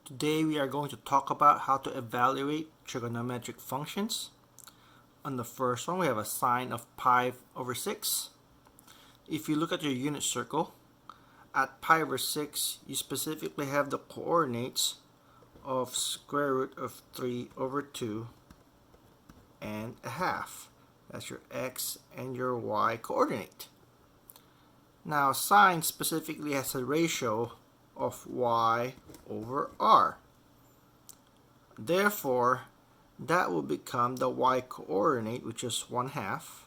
Today we are going to talk about how to evaluate trigonometric functions. On the first one, we have a sine of pi over 6. If you look at your unit circle, at pi over 6, you specifically have the coordinates of square root of 3 over 2 and a half. That's your x and your y coordinate. Now, sine specifically has a ratio of y over r. Therefore, that will become the y coordinate, which is 1/2,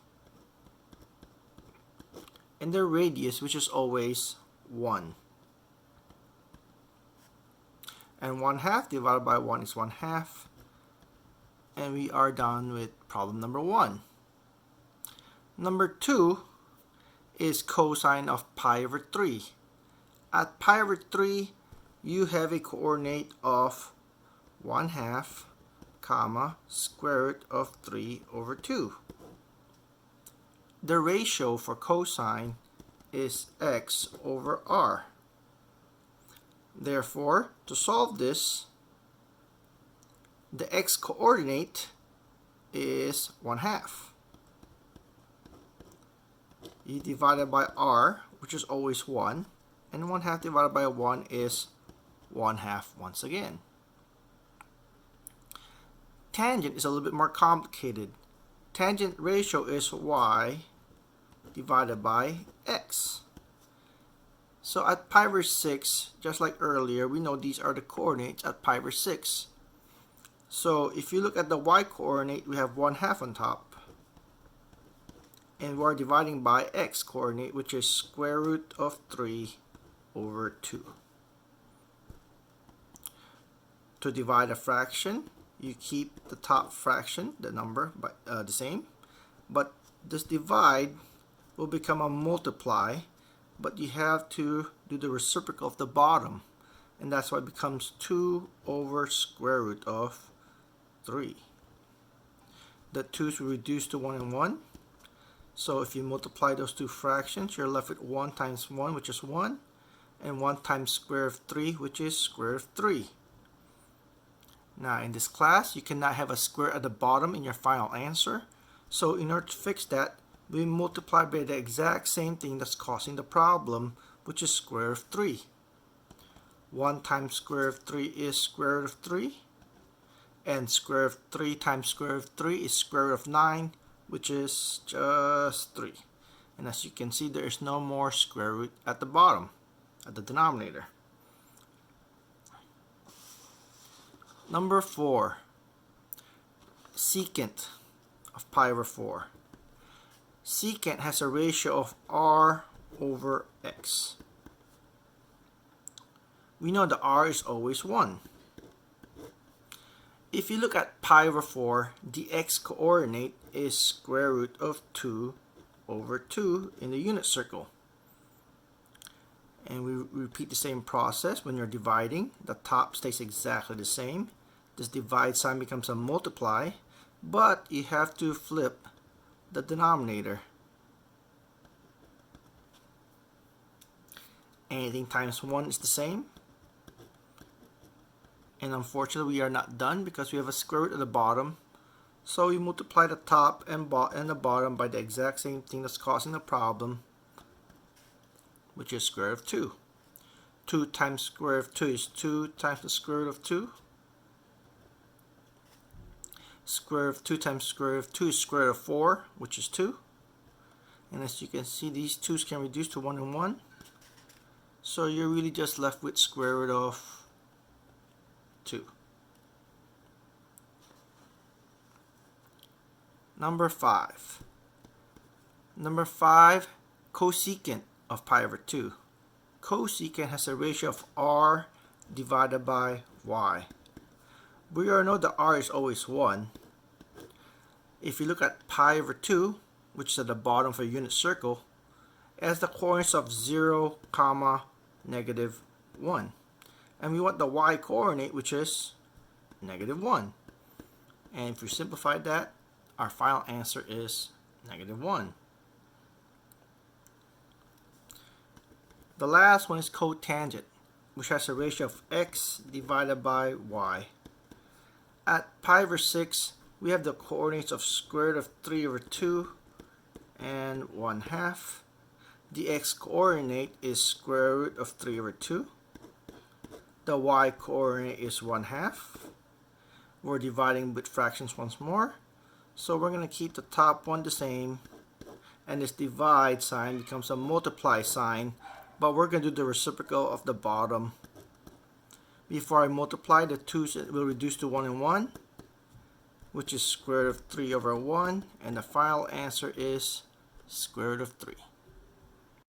and the radius, which is always 1. And 1/2 divided by 1 is 1/2. And we are done with problem number 1. Number 2 is cosine of pi over 3. At pi over 3, you have a coordinate of 1/2, comma, square root of 3 over 2. The ratio for cosine is x over r. Therefore, to solve this, the x coordinate is 1/2. You divide it by r, which is always 1, and 1/2 divided by 1 is 1/2 once again. Tangent is a little bit more complicated. Tangent ratio is y divided by x. So at pi over 6, just like earlier, we know these are the coordinates at pi over 6. So if you look at the y coordinate, we have 1/2 on top. And we're dividing by x coordinate, which is square root of 3 over 2. To divide a fraction, you keep the top fraction, the number, the same. But this divide will become a multiply, but you have to do the reciprocal of the bottom. And that's why it becomes 2 over square root of 3. The 2's will reduce to 1 and 1. So if you multiply those two fractions, you're left with 1 times 1, which is 1, and 1 times square root of 3, which is square root of 3. Now in this class, you cannot have a square at the bottom in your final answer. So in order to fix that, we multiply by the exact same thing that's causing the problem, which is square root of 3. 1 times square root of 3 is square root of 3. And square root of 3 times square root of 3 is square root of 9, which is just 3. And as you can see, there is no more square root at the bottom, at the denominator. Number 4, secant of pi over 4. Secant has a ratio of r over x. We know the r is always 1. If you look at pi over 4, the x coordinate is square root of 2 over 2 in the unit circle. And we repeat the same process when you're dividing. The top stays exactly the same. This divide sign becomes a multiply, but you have to flip the denominator. Anything times 1 is the same. And unfortunately, we are not done because we have a square root at the bottom. So we multiply the top and the bottom by the exact same thing that's causing the problem, which is square root of 2. 2 times square root of 2 is 2 times the square root of 2. Square root of 2 times square root of 2 is square root of 4, which is 2. And as you can see, these 2's can reduce to 1 and 1. So you're really just left with square root of 2. Number 5. Number 5, cosecant of pi over 2. Cosecant has a ratio of r divided by y. We already know that r is always 1. If you look at pi over 2, which is at the bottom of a unit circle, it has the coordinates of 0, comma, negative 1. And we want the y coordinate, which is negative 1. And if you simplify that, our final answer is negative 1. The last one is cotangent. which has a ratio of x divided by y. At pi over 6, we have the coordinates of square root of 3 over 2 and 1/2. The x coordinate is square root of 3 over 2. The y coordinate is 1/2. We're dividing with fractions once more, so we're going to keep the top one the same, and this divide sign becomes a multiply sign, but we're going to do the reciprocal of the bottom. Before I multiply, the 2's will reduce to 1 and 1, which is square root of 3 over 1, and the final answer is square root of 3.